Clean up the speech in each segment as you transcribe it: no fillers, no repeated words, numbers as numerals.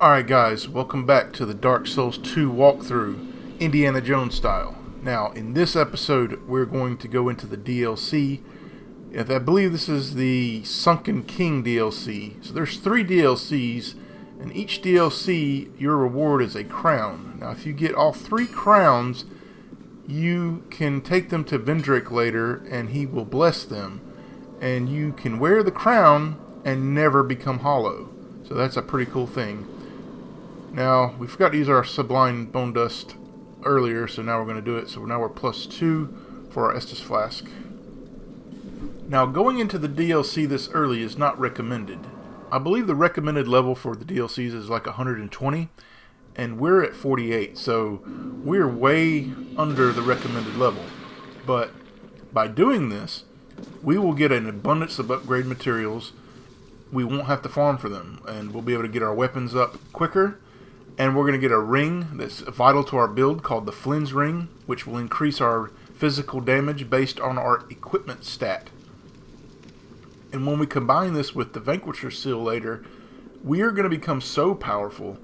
Alright guys, welcome back to the Dark Souls 2 walkthrough, Indiana Jones style. Now, in this episode, we're going to go into the DLC. I believe this is the Sunken King DLC. So there's 3 DLCs, and each DLC, your reward is a crown. Now, if you get all 3 crowns, you can take them to Vendrick later, and he will bless them. And you can wear the crown and never become hollow. So that's a pretty cool thing. Now, we forgot to use our Sublime Bone Dust earlier, so now we're going to do it. So now we're +2 for our Estus Flask. Now, going into the DLC this early is not recommended. I believe the recommended level for the DLCs is like 120, and we're at 48, so we're way under the recommended level. But by doing this, we will get an abundance of upgrade materials. We won't have to farm for them, and we'll be able to get our weapons up quicker. And we're going to get a ring that's vital to our build called the Flynn's Ring, which will increase our physical damage based on our equipment stat. And when we combine this with the Vanquisher Seal later, we are going to become so powerful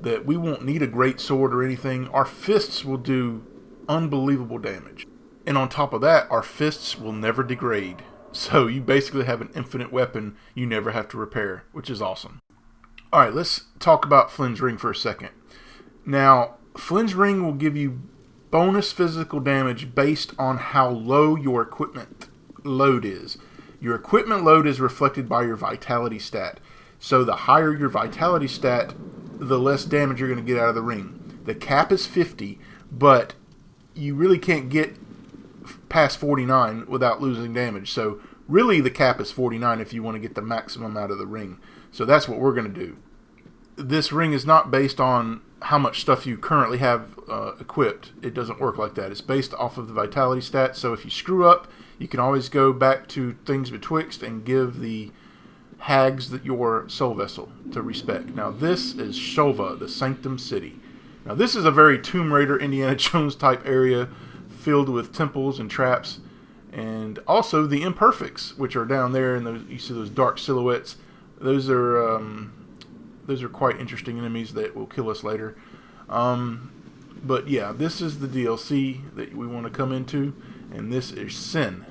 that we won't need a great sword or anything. Our fists will do unbelievable damage. And on top of that, our fists will never degrade. So you basically have an infinite weapon you never have to repair, which is awesome. Alright, let's talk about Flynn's Ring for a second. Now, Flynn's Ring will give you bonus physical damage based on how low your equipment load is. Your equipment load is reflected by your vitality stat. So the higher your vitality stat, the less damage you're going to get out of the ring. The cap is 50, but you really can't get past 49 without losing damage. So really the cap is 49 if you want to get the maximum out of the ring. So that's what we're going to do. This ring is not based on how much stuff you currently have equipped. It doesn't work like that. It's based off of the vitality stat. So if you screw up, you can always go back to things betwixt and give the hags your soul vessel to respect. Now this is Shulva, the Sanctum city. Now this is a very Tomb Raider, Indiana Jones type area filled with temples and traps. And also the imperfects, which are down there, and you see those dark silhouettes. Those are quite interesting enemies that will kill us later. But yeah, this is the DLC that we want to come into, and this is Sin,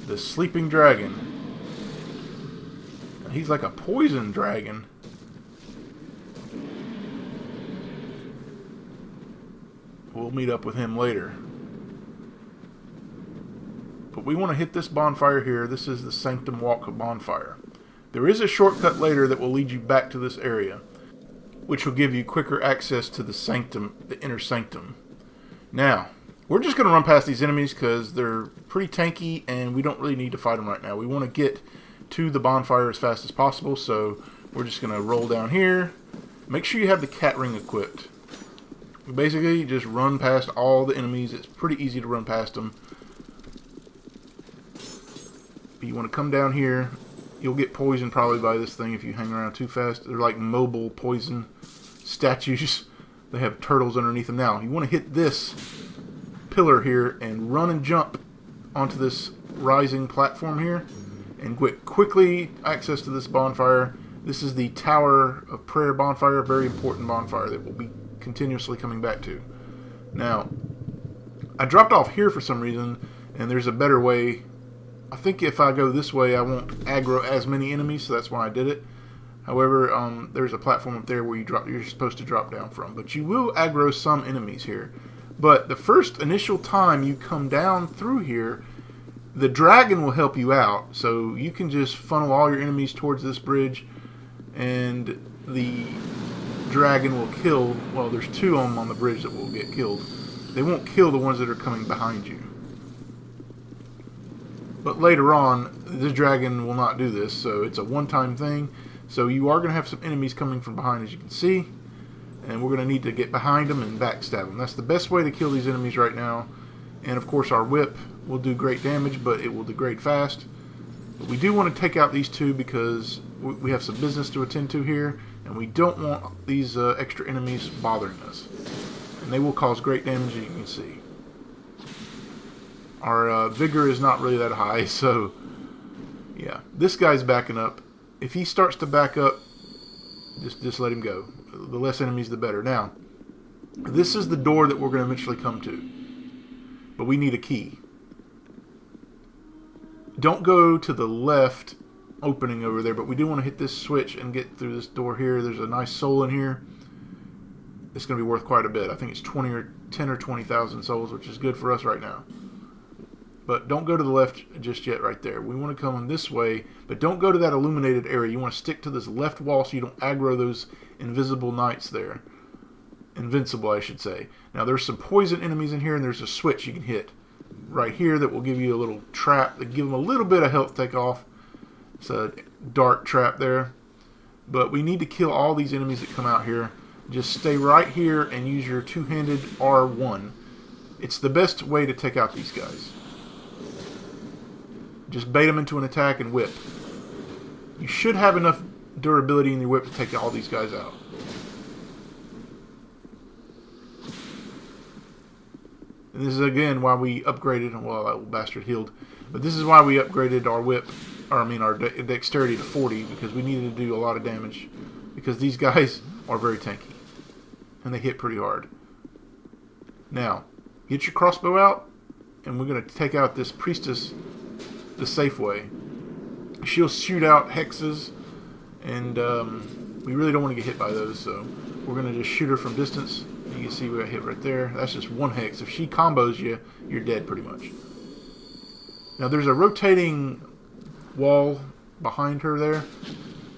the sleeping dragon. He's like a poison dragon. We'll meet up with him later. But we want to hit this bonfire here. This is the Sanctum Walk bonfire. There is a shortcut later that will lead you back to this area, which will give you quicker access to the Sanctum, the inner Sanctum. Now, we're just going to run past these enemies because they're pretty tanky and we don't really need to fight them right now. We want to get to the bonfire as fast as possible, so we're just going to roll down here. Make sure you have the cat ring equipped. Basically, just run past all the enemies. It's pretty easy to run past them. You want to come down here. You'll get poisoned probably by this thing if you hang around too fast. They're like mobile poison statues. They have turtles underneath them. Now, you want to hit this pillar here and run and jump onto this rising platform here and get quickly access to this bonfire. This is the Tower of Prayer bonfire, a very important bonfire that we'll be continuously coming back to. Now, I dropped off here for some reason, and there's a better way. I think if I go this way, I won't aggro as many enemies, so that's why I did it. However, there's a platform up there where you're supposed to drop down from. But you will aggro some enemies here. But the first initial time you come down through here, the dragon will help you out. So you can just funnel all your enemies towards this bridge, and the dragon will kill. Well, there's 2 of them on the bridge that will get killed. They won't kill the ones that are coming behind you. But later on, this dragon will not do this, so it's a one-time thing. So you are going to have some enemies coming from behind, as you can see. And we're going to need to get behind them and backstab them. That's the best way to kill these enemies right now. And of course, our whip will do great damage, but it will degrade fast. But we do want to take out these 2 because we have some business to attend to here. And we don't want these extra enemies bothering us. And they will cause great damage, as you can see. Our vigor is not really that high, so yeah. This guy's backing up. If he starts to back up, just let him go. The less enemies, the better. Now, this is the door that we're going to eventually come to. But we need a key. Don't go to the left opening over there, but we do want to hit this switch and get through this door here. There's a nice soul in here. It's going to be worth quite a bit. I think it's 10 or 20,000 souls, which is good for us right now. But don't go to the left just yet right there. We want to come this way, but don't go to that illuminated area. You want to stick to this left wall so you don't aggro those invisible knights there. Invincible, I should say. Now, there's some poison enemies in here, and there's a switch you can hit right here that will give you a little trap that give them a little bit of health take off. It's a dark trap there. But we need to kill all these enemies that come out here. Just stay right here and use your two-handed R1. It's the best way to take out these guys. Just bait them into an attack and whip. You should have enough durability in your whip to take all these guys out. And this is again why we upgraded, well, that little bastard healed, but this is why we upgraded our whip, or I mean our dexterity to 40, because we needed to do a lot of damage, because these guys are very tanky, and they hit pretty hard. Now, get your crossbow out, and we're going to take out this priestess the safe way. She'll shoot out hexes, and we really don't want to get hit by those, so we're going to just shoot her from distance. You can see we got hit right there. That's just one hex. If she combos you, you're dead pretty much. Now there's a rotating wall behind her there,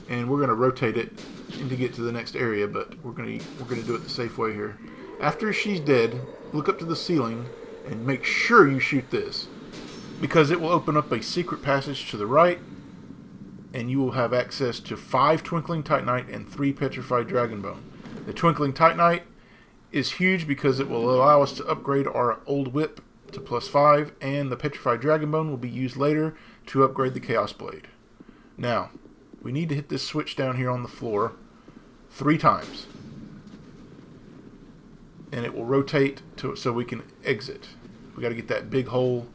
and we're going to rotate it to get to the next area, but we're going to do it the safe way here. After she's dead, look up to the ceiling and make sure you shoot this, because it will open up a secret passage to the right, and you will have access to 5 Twinkling Titanite and 3 Petrified Dragonbone. The Twinkling Titanite is huge because it will allow us to upgrade our old whip to +5, and the Petrified Dragonbone will be used later to upgrade the Chaos Blade. Now, we need to hit this switch down here on the floor 3 times, and it will rotate so we can exit. We got to get that big hole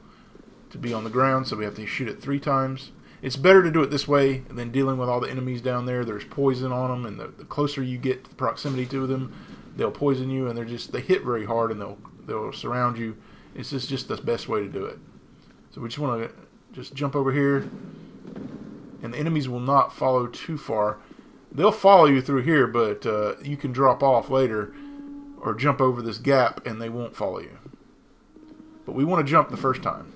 to be on the ground, so we have to shoot it 3 times. It's better to do it this way than dealing with all the enemies down there. There's poison on them, and the closer you get to the proximity to them, they'll poison you, and they hit very hard, and they'll surround you. It's just the best way to do it. So we just want to just jump over here, and the enemies will not follow too far. They'll follow you through here, but you can drop off later or jump over this gap, and they won't follow you. But we want to jump the first time.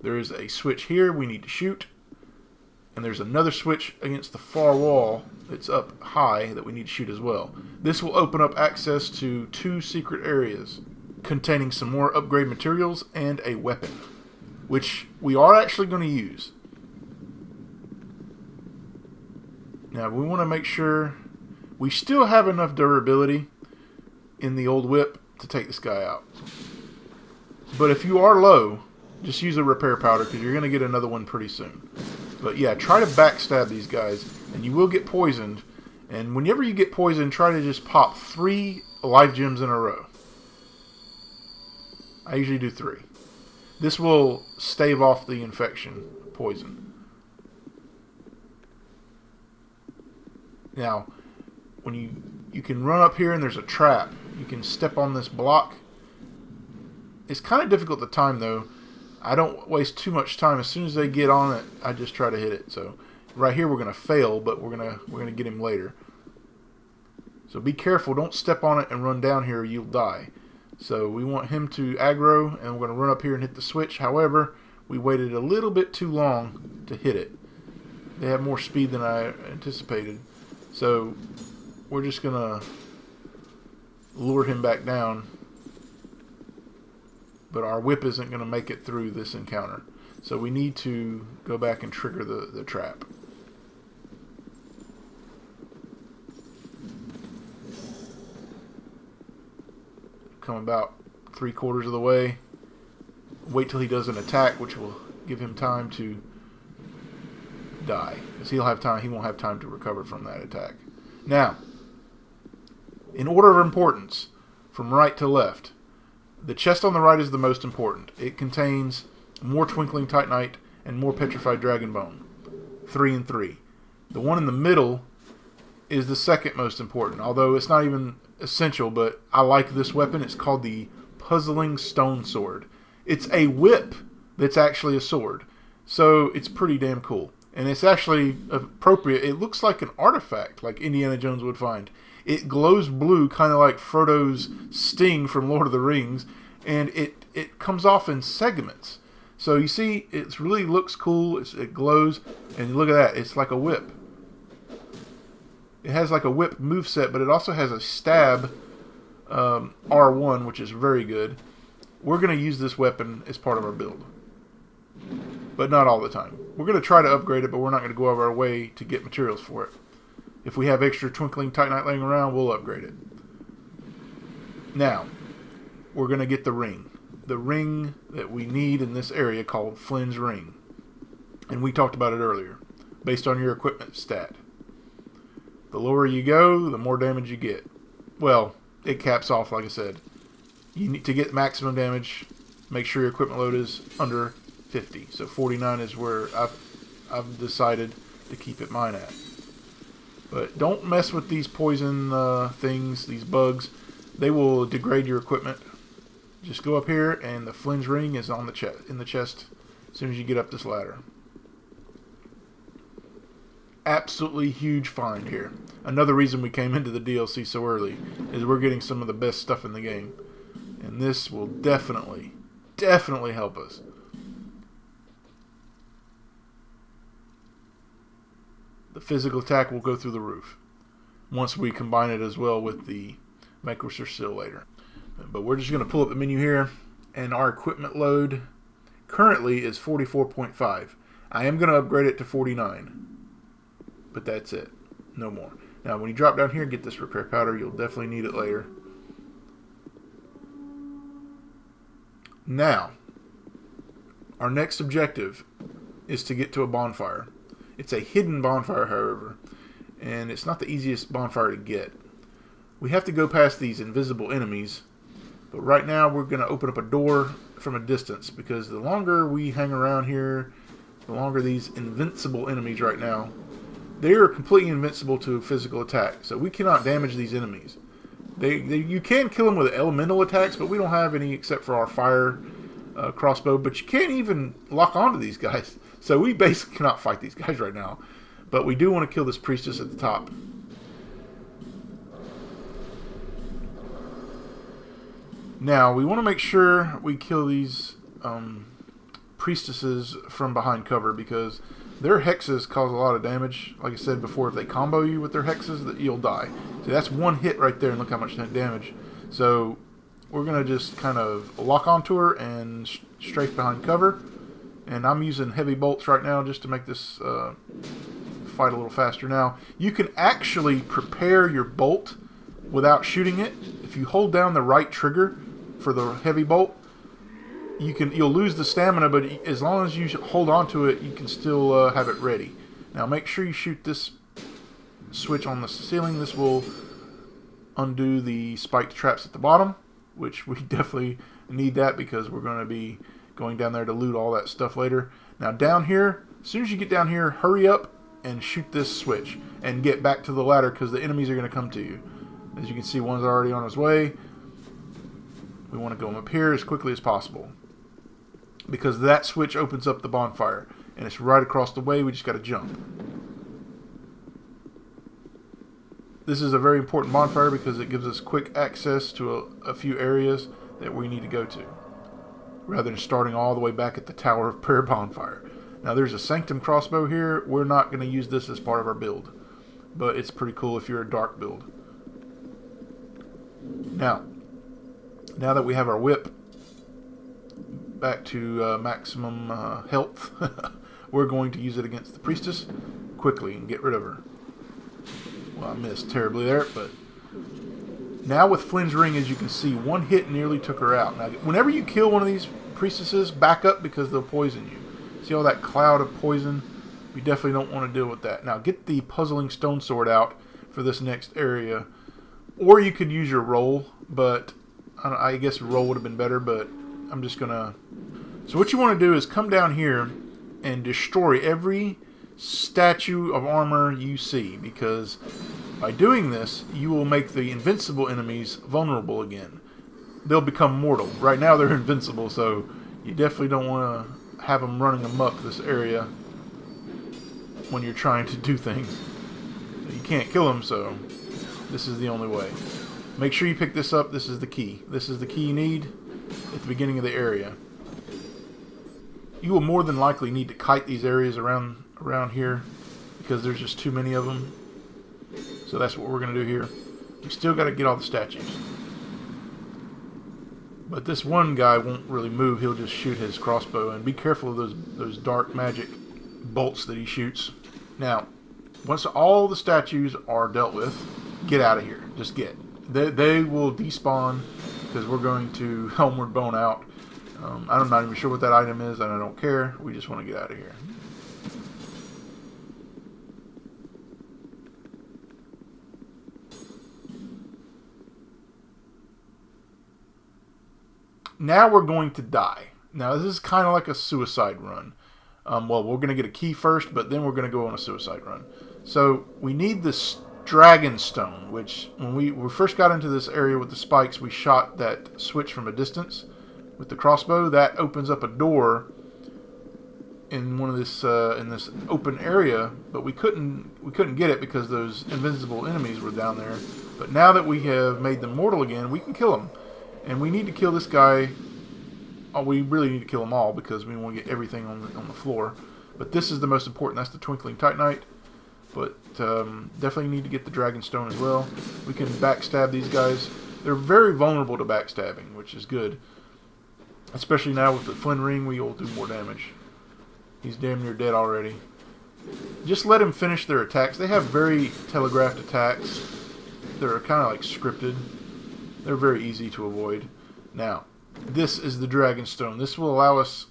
There is a switch here we need to shoot, and there's another switch against the far wall that's up high that we need to shoot as well. This will open up access to 2 secret areas containing some more upgrade materials and a weapon, which we are actually going to use. Now we want to make sure we still have enough durability in the old whip to take this guy out. But if you are low, just use a repair powder, because you're going to get another one pretty soon. But yeah, try to backstab these guys, and you will get poisoned. And whenever you get poisoned, try to just pop 3 life gems in a row. I usually do 3. This will stave off the infection poison. Now, when you can run up here and there's a trap. You can step on this block. It's kind of difficult to time though. I don't waste too much time. As soon as they get on it, I just try to hit it. So right here we're gonna fail, but we're gonna get him later. So be careful. Don't step on it and run down here, or you'll die. So we want him to aggro, and we're gonna run up here and hit the switch. However, we waited a little bit too long to hit it. They have more speed than I anticipated. So we're just gonna lure him back down. But our whip isn't going to make it through this encounter. So we need to go back and trigger the trap. Come about 3/4 of the way. Wait till he does an attack, which will give him time to die. Because he won't have time to recover from that attack. Now, in order of importance, from right to left, the chest on the right is the most important. It contains more Twinkling Titanite and more Petrified Dragonbone. 3 and 3. The one in the middle is the second most important, although it's not even essential, but I like this weapon. It's called the Puzzling Stone Sword. It's a whip that's actually a sword, so it's pretty damn cool. And it's actually appropriate. It looks like an artifact, like Indiana Jones would find. It glows blue, kind of like Frodo's sting from Lord of the Rings, and it comes off in segments. So you see, it really looks cool. It glows, and look at that. It's like a whip. It has like a whip moveset, but it also has a stab R1, which is very good. We're going to use this weapon as part of our build, but not all the time. We're going to try to upgrade it, but we're not going to go out of our way to get materials for it. If we have extra Twinkling Titanite laying around, we'll upgrade it. Now, we're going to get the ring. The ring that we need in this area called Flynn's Ring. And we talked about it earlier, based on your equipment stat. The lower you go, the more damage you get. Well, it caps off, like I said. You need to get maximum damage, make sure your equipment load is under 50. So 49 is where I've decided to keep it mine at. But don't mess with these poison things, these bugs. They will degrade your equipment. Just go up here, and the Flynn's Ring is on the in the chest as soon as you get up this ladder. Absolutely huge find here. Another reason we came into the DLC so early is we're getting some of the best stuff in the game. And this will definitely help us. The physical attack will go through the roof once we combine it as well with the Makersur Seal later. But we're just going to pull up the menu here, and our equipment load currently is 44.5. I am going to upgrade it to 49, but that's it. No more. Now, when you drop down here and get this repair powder, you'll definitely need it later. Now, our next objective is to get to a bonfire. It's a hidden bonfire, however, and it's not the easiest bonfire to get. We have to go past these invisible enemies, but right now we're going to open up a door from a distance, because the longer we hang around here, the longer these invincible enemies right now, they are completely invincible to physical attack, so we cannot damage these enemies. You can kill them with elemental attacks, but we don't have any except for our fire crossbow, but you can't even lock onto these guys. So we basically cannot fight these guys right now. But we do want to kill this priestess at the top. Now, we want to make sure we kill these priestesses from behind cover, because their hexes cause a lot of damage. Like I said before, if they combo you with their hexes, that you'll die. See, that's one hit right there, and look how much damage. So we're going to just kind of lock onto her and strafe behind cover. And I'm using heavy bolts right now just to make this fight a little faster. Now, you can actually prepare your bolt without shooting it. If you hold down the right trigger for the heavy bolt, you'll lose the stamina, but as long as you hold on to it, you can still have it ready. Now, make sure you shoot this switch on the ceiling. This will undo the spiked traps at the bottom, which we definitely need that, because we're going to be going down there to loot all that stuff later. Now, down here, as soon as you get down here, hurry up and shoot this switch and get back to the ladder, because the enemies are going to come to you. As you can see, one's already on his way. We want to go up here as quickly as possible, because that switch opens up the bonfire, and it's right across the way. We just got to jump. This is a very important bonfire because it gives us quick access to a few areas that we need to go to, rather than starting all the way back at the Tower of Prayer bonfire. Now, there's a Sanctum crossbow here. We're not going to use this as part of our build, but it's pretty cool if you're a dark build. Now that we have our whip back to maximum health, we're going to use it against the priestess quickly and get rid of her. Well, I missed terribly there, but now with Flynn's Ring, as you can see, one hit nearly took her out. Now, whenever you kill one of these priestesses, back up, because they'll poison you. See all that cloud of poison? We definitely don't want to deal with that. Now, get the Puzzling Stone Sword out for this next area. Or you could use your roll, but I guess roll would have been better, but I'm just going to... So what you want to do is come down here and destroy every statue of armor you see, because by doing this, you will make the invincible enemies vulnerable again. They'll become mortal. Right now they're invincible, so you definitely don't want to have them running amok this area when you're trying to do things. You can't kill them, so this is the only way. Make sure you pick this up. This is the key. This is the key you need at the beginning of the area. You will more than likely need to kite these areas around here because there's just too many of them. So that's what we're going to do here. We still got to get all the statues. But this one guy won't really move. He'll just shoot his crossbow. And be careful of those dark magic bolts that he shoots. Now, once all the statues are dealt with, get out of here. Just get. They will despawn because we're going to Homeward Bone out. I'm not even sure what that item is, and I don't care. We just want to get out of here. Now we're going to die. Now this is kind of like a suicide run. Well, we're going to get a key first, but then we're going to go on a suicide run. So we need this Dragon Stone, which when we first got into this area with the spikes, we shot that switch from a distance with the crossbow. That opens up a door in one of this in this open area, but we couldn't get it because those invincible enemies were down there. But now that we have made them mortal again, we can kill them. And we need to kill this guy. Oh, we really need to kill them all because we want to get everything on the floor. But this is the most important. That's the Twinkling Titanite. But definitely need to get the Dragon Stone as well. We can backstab these guys. They're very vulnerable to backstabbing, which is good. Especially now with the Flynn Ring, we will do more damage. He's damn near dead already. Just let him finish their attacks. They have very telegraphed attacks. They're kind of like scripted. They're very easy to avoid. Now, this is the Dragon Stone. This will allow us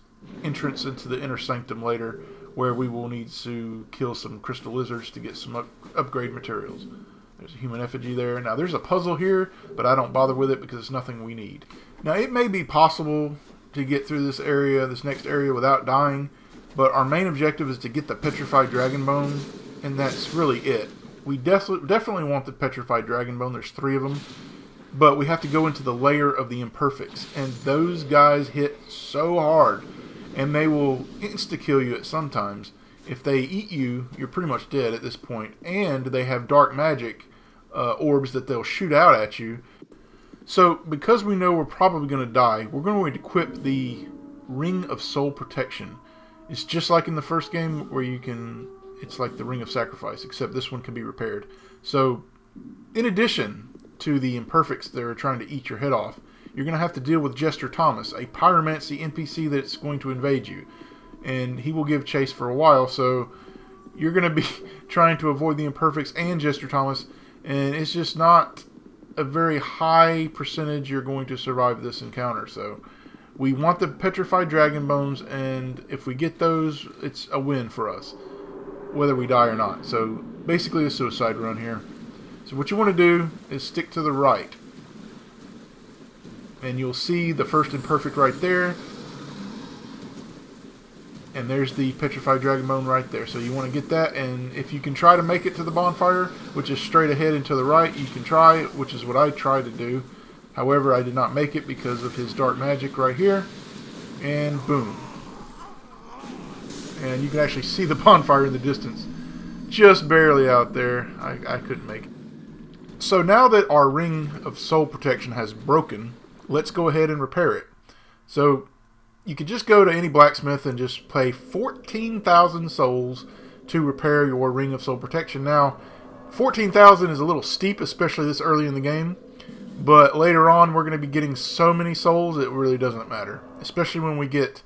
entrance into the inner sanctum later, where we will need to kill some crystal lizards to get some upgrade materials. There's a human effigy there. Now, there's a puzzle here, but I don't bother with it because it's nothing we need. Now, it may be possible to get through this area, this next area, without dying, but our main objective is to get the petrified dragon bone, and that's really it. We definitely want the petrified dragon bone. There's 3 of them. But we have to go into the layer of the imperfects. And those guys hit so hard. And they will insta-kill you at some times. If they eat you, you're pretty much dead at this point. And they have dark magic orbs that they'll shoot out at you. So, because we know we're probably going to die, we're going to equip the Ring of Soul Protection. It's just like in the first game where you can... It's like the Ring of Sacrifice, except this one can be repaired. So, in addition to the imperfects that are trying to eat your head off, you're going to have to deal with Jester Thomas, a pyromancy NPC that's going to invade you. And he will give chase for a while, so you're going to be trying to avoid the imperfects and Jester Thomas, and it's just not a very high percentage you're going to survive this encounter. So we want the petrified dragon bones, and if we get those, it's a win for us, whether we die or not. So basically a suicide run here. So what you want to do is stick to the right. And you'll see the first imperfect right there. And there's the petrified dragon bone right there. So you want to get that, and if you can try to make it to the bonfire, which is straight ahead and to the right, you can try it, which is what I tried to do. However, I did not make it because of his dark magic right here. And boom. And you can actually see the bonfire in the distance. Just barely out there. I couldn't make it. So now that our Ring of Soul Protection has broken, let's go ahead and repair it. So you could just go to any blacksmith and just pay 14,000 souls to repair your Ring of Soul Protection. Now, 14,000 is a little steep, especially this early in the game. But later on, we're going to be getting so many souls, it really doesn't matter. Especially when we get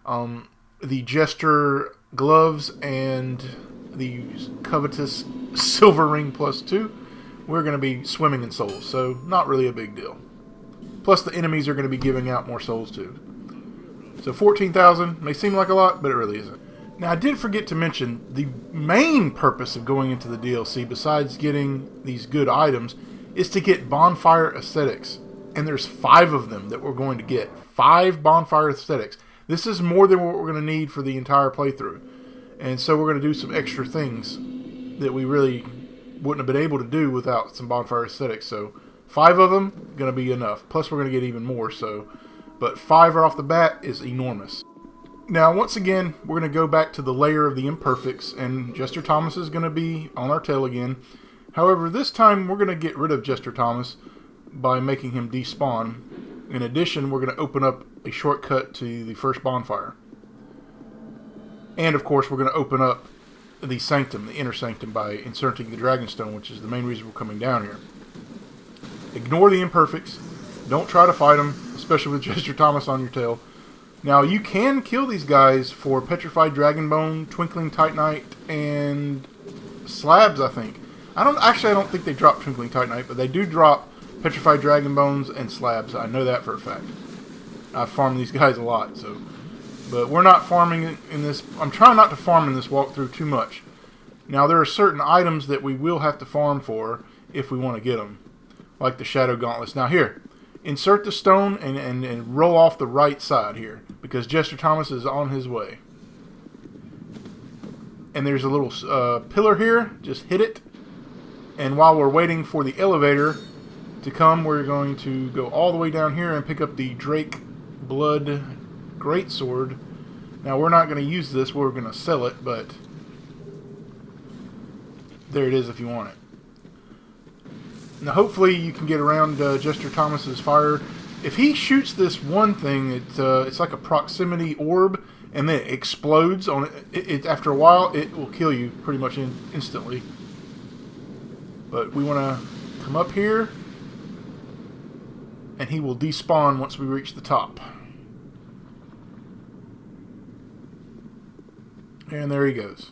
the Jester gloves and the covetous Silver Ring +2. We're going to be swimming in souls, so not really a big deal. Plus, the enemies are going to be giving out more souls too. So 14,000 may seem like a lot, but it really isn't. Now, I did forget to mention the main purpose of going into the DLC, besides getting these good items, is to get bonfire aesthetics. And there's 5 of them that we're going to get. 5 bonfire aesthetics. This is more than what we're going to need for the entire playthrough. And so we're going to do some extra things that we really wouldn't have been able to do without some bonfire aesthetics. So 5 of them going to be enough. Plus we're going to get even more. But 5 right off the bat is enormous. Now once again we're going to go back to the layer of the imperfects, and Jester Thomas is going to be on our tail again. However, this time we're going to get rid of Jester Thomas by making him despawn. In addition, we're going to open up a shortcut to the first bonfire. And of course we're going to open up the Sanctum, the inner Sanctum, by inserting the Dragonstone, which is the main reason we're coming down here. Ignore the imperfects. Don't try to fight them, especially with Jester Thomas on your tail. Now you can kill these guys for Petrified Dragonbone, Twinkling Titanite, and Slabs, I think. I don't think they drop Twinkling Titanite, but they do drop Petrified Dragonbones and Slabs. I know that for a fact. I've farmed these guys a lot, so. But we're not farming in this. I'm trying not to farm in this walkthrough too much. Now there are certain items that we will have to farm for if we want to get them, like the Shadow Gauntlets. Now here, insert the stone and roll off the right side here, because Jester Thomas is on his way. And there's a little pillar here. Just hit it. And while we're waiting for the elevator to come, we're going to go all the way down here and pick up the Drake Blood Greatsword. Now we're not going to use this, we're going to sell it, but there it is if you want it. Now hopefully you can get around Jester Thomas's fire. If he shoots this one thing, it's like a proximity orb, and then it explodes on it. After a while, it will kill you pretty much instantly. But we want to come up here, and he will despawn once we reach the top. And there he goes.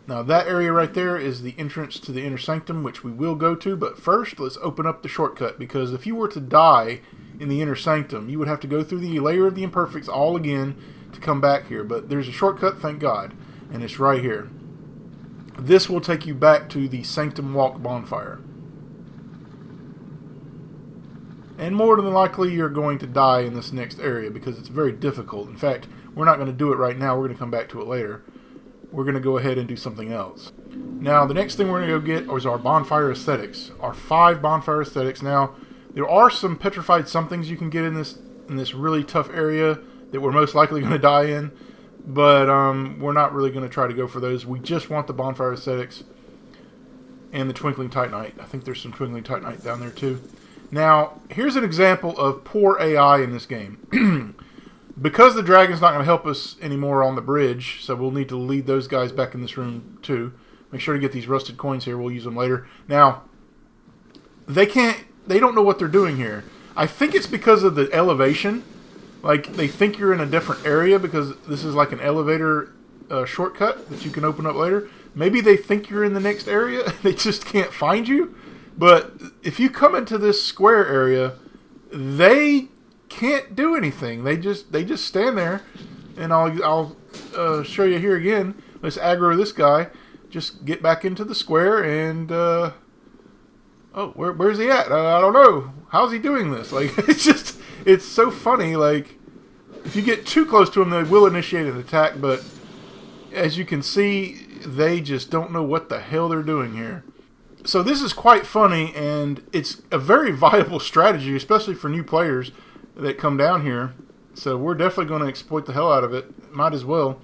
Now that area right there is the entrance to the inner sanctum, which we will go to. But first, let's open up the shortcut, because if you were to die in the inner sanctum, you would have to go through the layer of the imperfects all again to come back here. But there's a shortcut, thank God, and it's right here. This will take you back to the Sanctum Walk bonfire. And more than likely, you're going to die in this next area because it's very difficult. In fact, we're not going to do it right now. We're going to come back to it later. We're going to go ahead and do something else. Now, the next thing we're going to go get is our bonfire aesthetics. Our 5 bonfire aesthetics. Now, there are some petrified somethings you can get in this really tough area that we're most likely going to die in. But we're not really going to try to go for those. We just want the bonfire aesthetics and the Twinkling Titanite. I think there's some Twinkling Titanite down there too. Now, here's an example of poor AI in this game. Because the dragon's not going to help us anymore on the bridge, so we'll need to lead those guys back in this room too. Make sure to get these rusted coins here. We'll use them later. Now, they don't know what they're doing here. I think it's because of the elevation. Like, they think you're in a different area because this is like an elevator shortcut that you can open up later. Maybe they think you're in the next area. They just can't find you. But if you come into this square area, they can't do anything. They just stand there. And I'll show you here again. Let's aggro this guy. Just get back into the square and... oh, where's he at? I don't know. How's he doing this? Like, it's so funny. Like, if you get too close to them, they will initiate an attack. But as you can see, they just don't know what the hell they're doing here. So this is quite funny, and it's a very viable strategy, especially for new players that come down here. So we're definitely going to exploit the hell out of it. Might as well.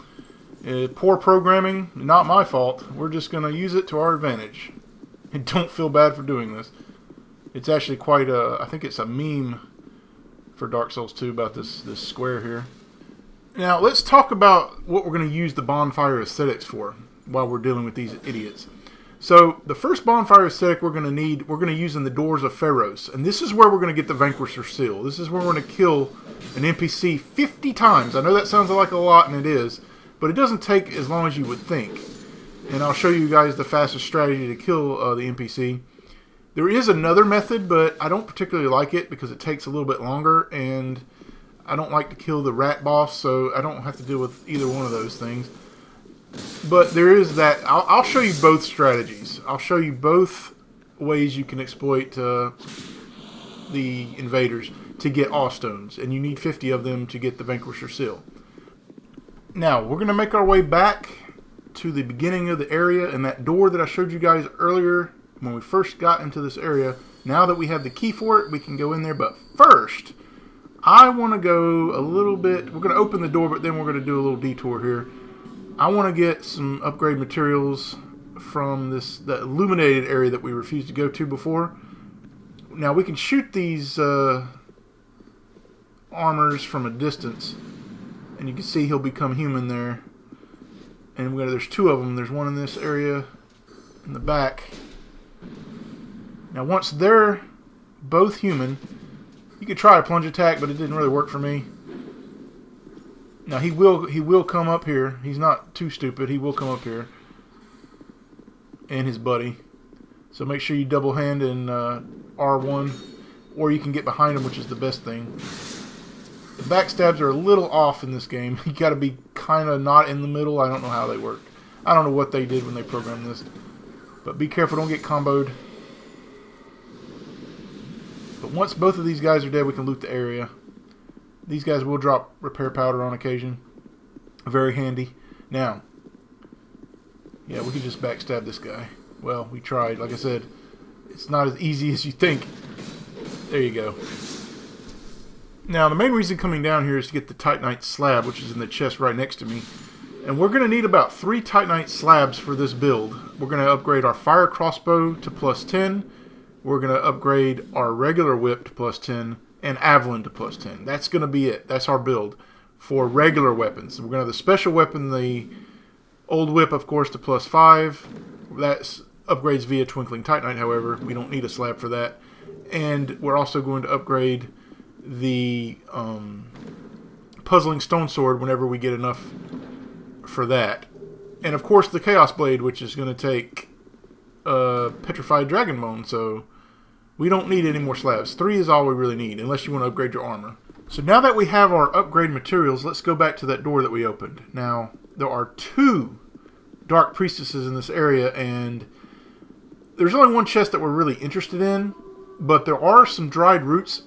Poor programming, not my fault. We're just going to use it to our advantage. And don't feel bad for doing this. It's actually quite a... I think it's a meme for Dark Souls 2 about this square here. Now, let's talk about what we're going to use the bonfire aesthetics for while we're dealing with these idiots. So, the first bonfire aesthetic we're going to use in the Doors of Pharos. And this is where we're going to get the Vanquisher Seal. This is where we're going to kill an NPC 50 times. I know that sounds like a lot, and it is. But it doesn't take as long as you would think. And I'll show you guys the fastest strategy to kill the NPC. There is another method, but I don't particularly like it because it takes a little bit longer. And I don't like to kill the rat boss, so I don't have to deal with either one of those things. But there is that. I'll show you both strategies. I'll show you both ways you can exploit the invaders to get awe stones. And you need 50 of them to get the Vanquisher Seal. Now, we're going to make our way back to the beginning of the area, and that door that I showed you guys earlier when we first got into this area. Now that we have the key for it, we can go in there. But first, I want to go a little bit. We're going to open the door, but then we're going to do a little detour here. I want to get some upgrade materials from the illuminated area that we refused to go to before. Now, we can shoot these armors from a distance, and you can see he'll become human there. And there's two of them. There's one in this area in the back. Now, once they're both human, you could try a plunge attack, but it didn't really work for me. Now, he will come up here. He's not too stupid. He will come up here. And his buddy. So make sure you double hand in R1, or you can get behind him, which is the best thing. The backstabs are a little off in this game. You got to be kind of not in the middle. I don't know how they work. I don't know what they did when they programmed this. But be careful, don't get comboed. But once both of these guys are dead, we can loot the area. These guys will drop repair powder on occasion. Very handy. Now, yeah, we could just backstab this guy. Well, we tried. Like I said, it's not as easy as you think. There you go. Now, the main reason coming down here is to get the Titanite slab, which is in the chest right next to me. And we're going to need about 3 Titanite slabs for this build. We're going to upgrade our fire crossbow to +10. We're going to upgrade our regular whip to +10 and Avalon to +10. That's going to be it. That's our build for regular weapons. We're going to have the special weapon, the old whip, of course, to +5. That upgrades via Twinkling Titanite, however. We don't need a slab for that. And we're also going to upgrade the Puzzling Stone Sword whenever we get enough for that. And, of course, the Chaos Blade, which is going to take Petrified Dragon Bone, so we don't need any more slabs. 3 is all we really need, unless you want to upgrade your armor. So now that we have our upgrade materials, let's go back to that door that we opened. Now, there are 2 Dark Priestesses in this area, and there's only one chest that we're really interested in, but there are some dried roots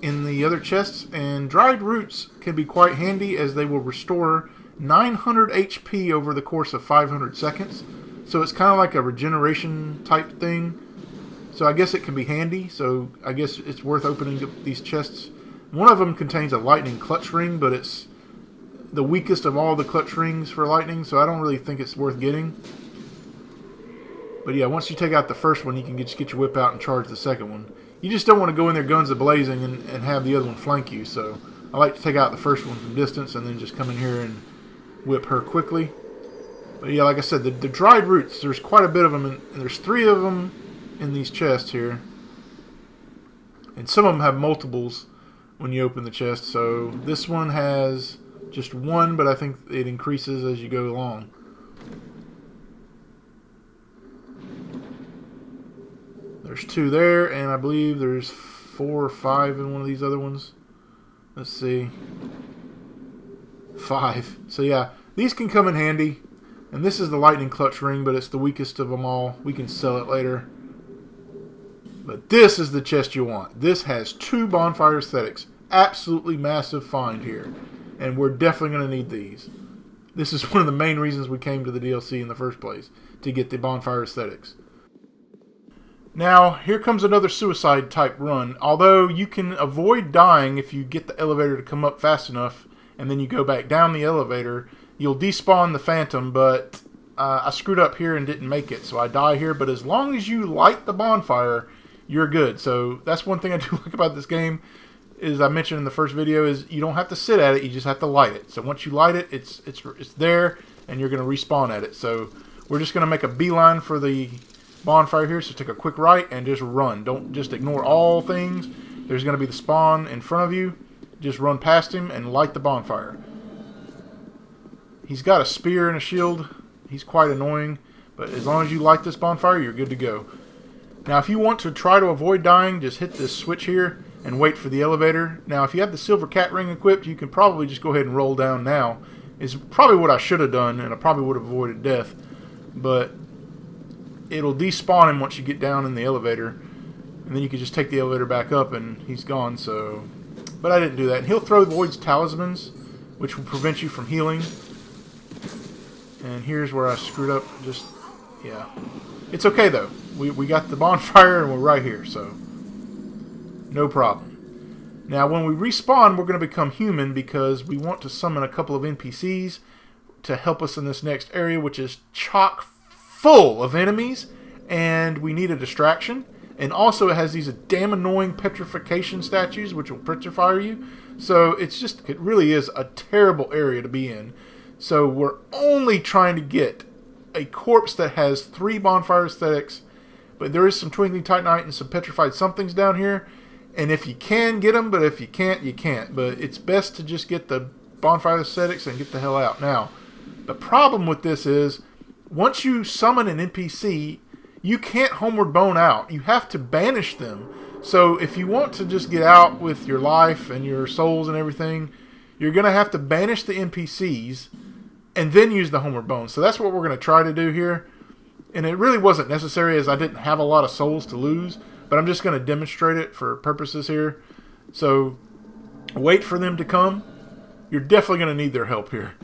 in the other chests, and dried roots can be quite handy as they will restore 900 HP over the course of 500 seconds. So it's kind of like a regeneration type thing. So I guess it can be handy. So I guess it's worth opening up these chests. One of them contains a lightning clutch ring, but it's the weakest of all the clutch rings for lightning, so I don't really think it's worth getting. But yeah, once you take out the first one, you can just get your whip out and charge the second one. You just don't want to go in there guns a-blazing and have the other one flank you. So I like to take out the first one from distance and then just come in here and whip her quickly. But yeah, like I said, the dried roots, there's quite a bit of them, and there's 3 of them in these chests here. And some of them have multiples when you open the chest. So this one has just 1, but I think it increases as you go along. There's 2 there, and I believe there's 4 or 5 in one of these other ones. Let's see. 5. So yeah, these can come in handy. And this is the lightning clutch ring, but it's the weakest of them all. We can sell it later. But this is the chest you want. This has 2 bonfire aesthetics. Absolutely massive find here. And we're definitely going to need these. This is one of the main reasons we came to the DLC in the first place, to get the bonfire aesthetics. Now, here comes another suicide type run. Although you can avoid dying if you get the elevator to come up fast enough, and then you go back down the elevator, you'll despawn the Phantom, but I screwed up here and didn't make it, so I die here. But as long as you light the bonfire, you're good. So that's one thing I do like about this game, is I mentioned in the first video, is you don't have to sit at it, you just have to light it. So once you light it, it's there, and you're going to respawn at it. So we're just going to make a beeline for the bonfire here, so take a quick right and just run. Don't just ignore all things. There's going to be the spawn in front of you. Just run past him and light the bonfire. He's got a spear and a shield. He's quite annoying, but as long as you light this bonfire, you're good to go. Now, if you want to try to avoid dying, just hit this switch here and wait for the elevator. Now, if you have the silver cat ring equipped, you can probably just go ahead and roll down now. It's probably what I should have done, and I probably would have avoided death. But it'll despawn him once you get down in the elevator, and then you can just take the elevator back up, and he's gone. So, but I didn't do that. And he'll throw Void's talismans, which will prevent you from healing. And here's where I screwed up. Just, yeah. It's okay, though. We got the bonfire, and we're right here, so no problem. Now, when we respawn, we're going to become human because we want to summon a couple of NPCs to help us in this next area, which is chock full of enemies, and we need a distraction. And also, it has these damn annoying petrification statues, which will petrify you. So it really is a terrible area to be in. So we're only trying to get a corpse that has 3 bonfire aesthetics, but there is some twinkling titanite and some petrified somethings down here. And if you can, get them, but if you can't, you can't. But it's best to just get the bonfire aesthetics and get the hell out. Now, the problem with this is, once you summon an NPC, you can't homeward bone out. You have to banish them. So if you want to just get out with your life and your souls and everything, you're going to have to banish the NPCs and then use the homeward bone. So that's what we're going to try to do here. And it really wasn't necessary, as I didn't have a lot of souls to lose. But I'm just going to demonstrate it for purposes here. So wait for them to come. You're definitely going to need their help here.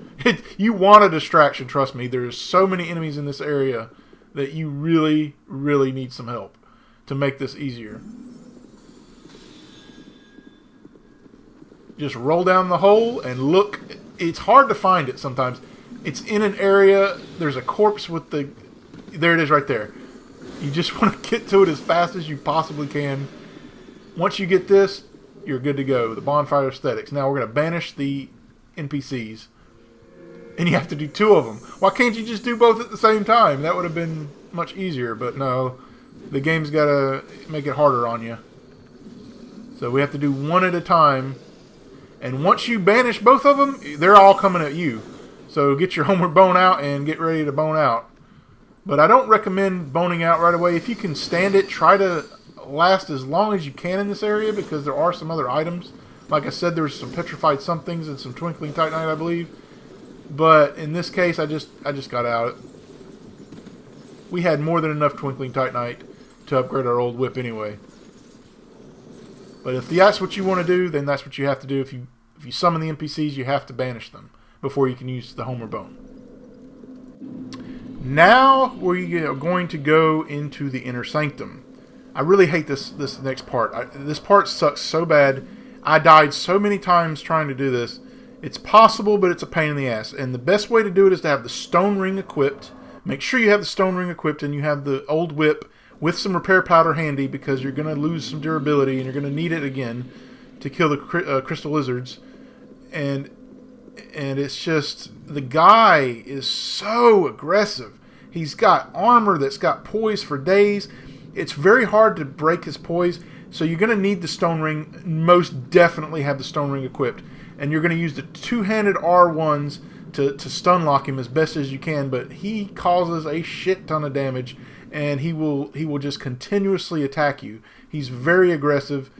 You want a distraction, trust me. There's so many enemies in this area that you really, really need some help to make this easier. Just roll down the hole and look. It's hard to find it sometimes. It's in an area. There's a corpse with the... There it is right there. You just want to get to it as fast as you possibly can. Once you get this, you're good to go. The bonfire aesthetics. Now we're going to banish the NPCs. And you have to do 2 of them. Why can't you just do both at the same time? That would have been much easier. But no, the game's got to make it harder on you. So we have to do 1 at a time. And once you banish both of them, they're all coming at you. So get your homeward bone out and get ready to bone out. But I don't recommend boning out right away. If you can stand it, try to last as long as you can in this area, because there are some other items. Like I said, there's some petrified somethings and some twinkling titanite, I believe. But in this case, I just got out. We had more than enough twinkling titanite to upgrade our old whip anyway. But if that's what you want to do, then that's what you have to do. If you summon the NPCs, you have to banish them before you can use the homeward bone. Now we are going to go into the inner sanctum. I really hate this next part. This part sucks so bad. I died so many times trying to do this. It's possible, but it's a pain in the ass. And the best way to do it is to have the stone ring equipped. Make sure you have the stone ring equipped and you have the old whip with some repair powder handy, because you're going to lose some durability and you're going to need it again to kill the crystal lizards. And it's just, the guy is so aggressive. He's got armor that's got poise for days. It's very hard to break his poise, so you're going to need the stone ring. Most definitely have the stone ring equipped. And you're going to use the 2-handed R1s to stun lock him as best as you can, but he causes a shit ton of damage, and he will just continuously attack you. He's very aggressive,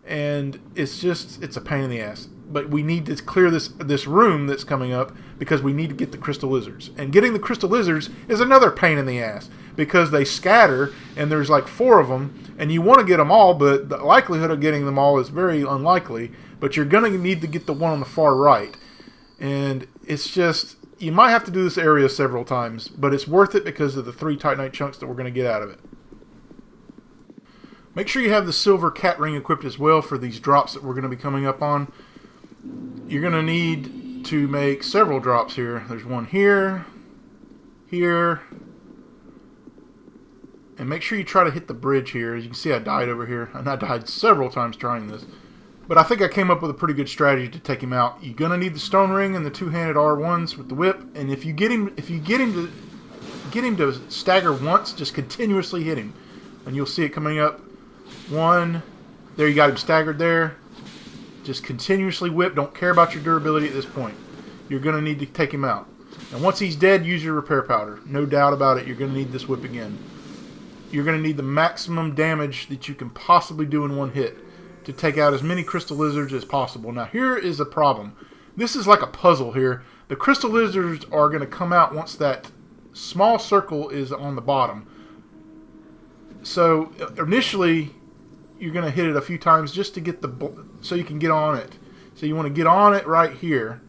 and it's a pain in the ass. But we need to clear this room that's coming up, because we need to get the crystal lizards. And getting the crystal lizards is another pain in the ass, because they scatter, and there's like 4 of them, and you want to get them all, but the likelihood of getting them all is very unlikely. But you're going to need to get the one on the far right. And it's just, you might have to do this area several times, but it's worth it because of the 3 titanite chunks that we're going to get out of it. Make sure you have the silver cat ring equipped as well for these drops that we're going to be coming up on. You're going to need to make several drops here. There's one here, here, and make sure you try to hit the bridge here. As you can see, I died over here, and I died several times trying this. But I think I came up with a pretty good strategy to take him out. You're going to need the stone ring and the 2-handed R1s with the whip, and if you get him to stagger once, just continuously hit him, and you'll see it coming up. 1, there, you got him staggered there. Just continuously whip. Don't care about your durability at this point. You're going to need to take him out. And once he's dead, use your repair powder. No doubt about it, you're going to need this whip again. You're going to need the maximum damage that you can possibly do in one hit to take out as many crystal lizards as possible. Now, here is a problem. This is like a puzzle here. The crystal lizards are going to come out once that small circle is on the bottom. So, initially, you're going to hit it a few times just to get so you can get on it. So you want to get on it right here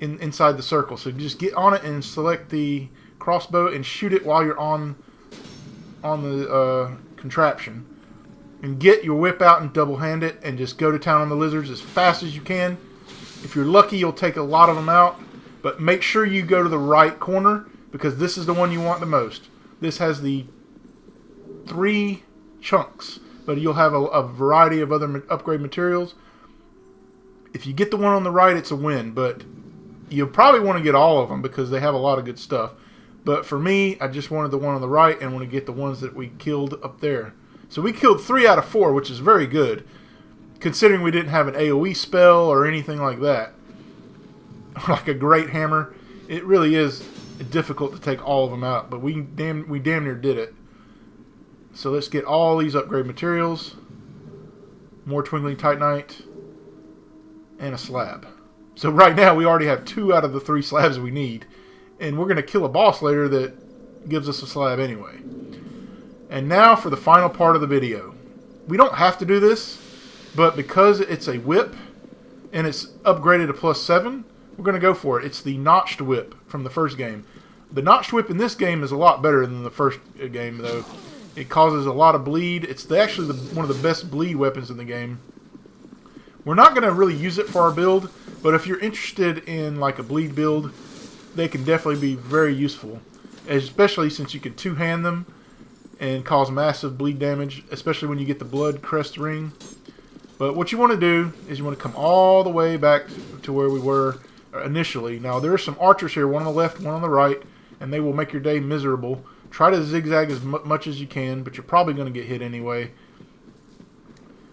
inside the circle. So just get on it and select the crossbow and shoot it while you're on the contraption. And get your whip out and double hand it and just go to town on the lizards as fast as you can. If you're lucky, you'll take a lot of them out. But make sure you go to the right corner, because this is the one you want the most. This has the 3 chunks, but you'll have a variety of other upgrade materials. If you get the one on the right, it's a win, but you'll probably want to get all of them because they have a lot of good stuff. But for me, I just wanted the one on the right and want to get the ones that we killed up there. So we killed 3 out of 4, which is very good, considering we didn't have an AoE spell or anything like that. Like a great hammer. It really is difficult to take all of them out, but we damn near did it. So let's get all these upgrade materials. More Twinkling Titanite. And a slab. So right now we already have 2 out of the 3 slabs we need. And we're going to kill a boss later that gives us a slab anyway. And now for the final part of the video. We don't have to do this, but because it's a whip and it's upgraded to +7, we're going to go for it. It's the notched whip from the first game. The notched whip in this game is a lot better than the first game, though. It causes a lot of bleed. It's actually one of the best bleed weapons in the game. We're not going to really use it for our build, but if you're interested in like a bleed build, they can definitely be very useful, especially since you can two-hand them and cause massive bleed damage, especially when you get the blood crest ring. But what you want to do is you want to come all the way back to where we were initially. Now there are some archers here, one on the left, one on the right, and they will make your day miserable. Try to zigzag as much as you can, but you're probably going to get hit anyway.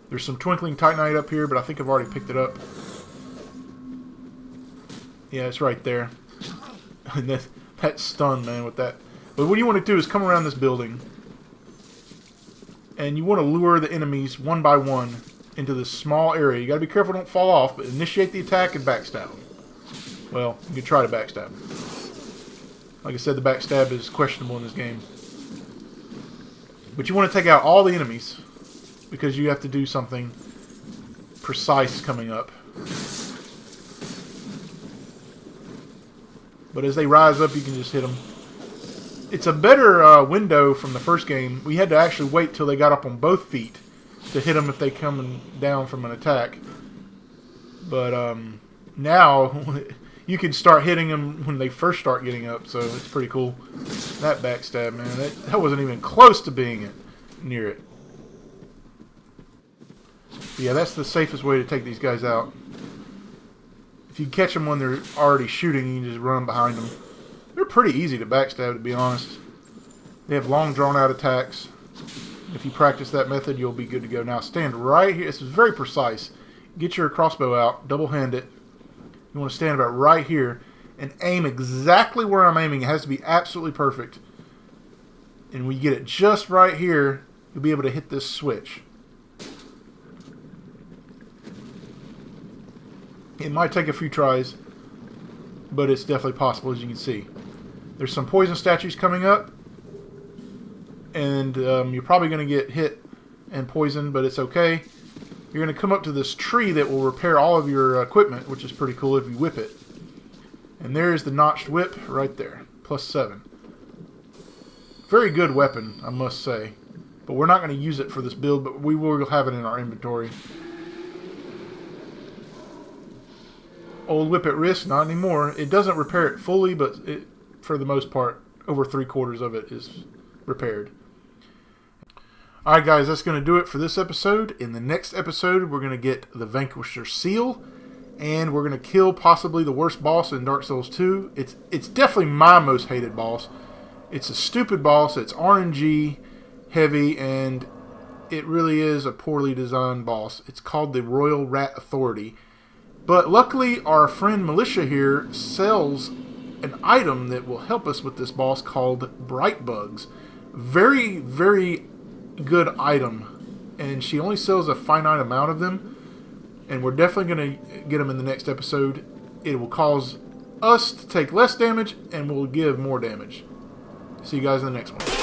There's some Twinkling Titanite up here, but I think I've already picked it up. Yeah, it's right there. And that's stunned, man, with that. But what you want to do is come around this building, and you want to lure the enemies one by one into this small area. You got to be careful, don't fall off, but initiate the attack and backstab them. Well, you can try to backstab. Like I said, the backstab is questionable in this game. But you want to take out all the enemies, because you have to do something precise coming up. But as they rise up, you can just hit them. It's a better window from the first game. We had to actually wait till they got up on both feet to hit them if they come down from an attack. But now you can start hitting them when they first start getting up, so it's pretty cool. That backstab, man, that wasn't even close to being near it. But yeah, that's the safest way to take these guys out. If you catch them when they're already shooting, you can just run behind them. They're pretty easy to backstab, to be honest. They have long, drawn-out attacks. If you practice that method, you'll be good to go. Now, stand right here. This is very precise. Get your crossbow out, double-hand it. You want to stand about right here and aim exactly where I'm aiming. It has to be absolutely perfect. And when you get it just right here, you'll be able to hit this switch. It might take a few tries, but it's definitely possible, as you can see. There's some poison statues coming up, and you're probably going to get hit and poisoned, but it's okay. You're going to come up to this tree that will repair all of your equipment, which is pretty cool if you whip it. And there's the notched whip right there, +7. Very good weapon, I must say. But we're not going to use it for this build, but we will have it in our inventory. Old whip at risk, not anymore. It doesn't repair it fully, but for the most part, over 3/4 of it is repaired. Alright guys, that's going to do it for this episode. In the next episode, we're going to get the Vanquisher Seal, and we're going to kill possibly the worst boss in Dark Souls 2. It's definitely my most hated boss. It's a stupid boss, it's RNG heavy, and it really is a poorly designed boss. It's called the Royal Rat Authority. But luckily, our friend Militia here sells an item that will help us with this boss called Bright Bugs. Very, very good item. And she only sells a finite amount of them. And we're definitely going to get them in the next episode. It will cause us to take less damage and will give more damage. See you guys in the next one.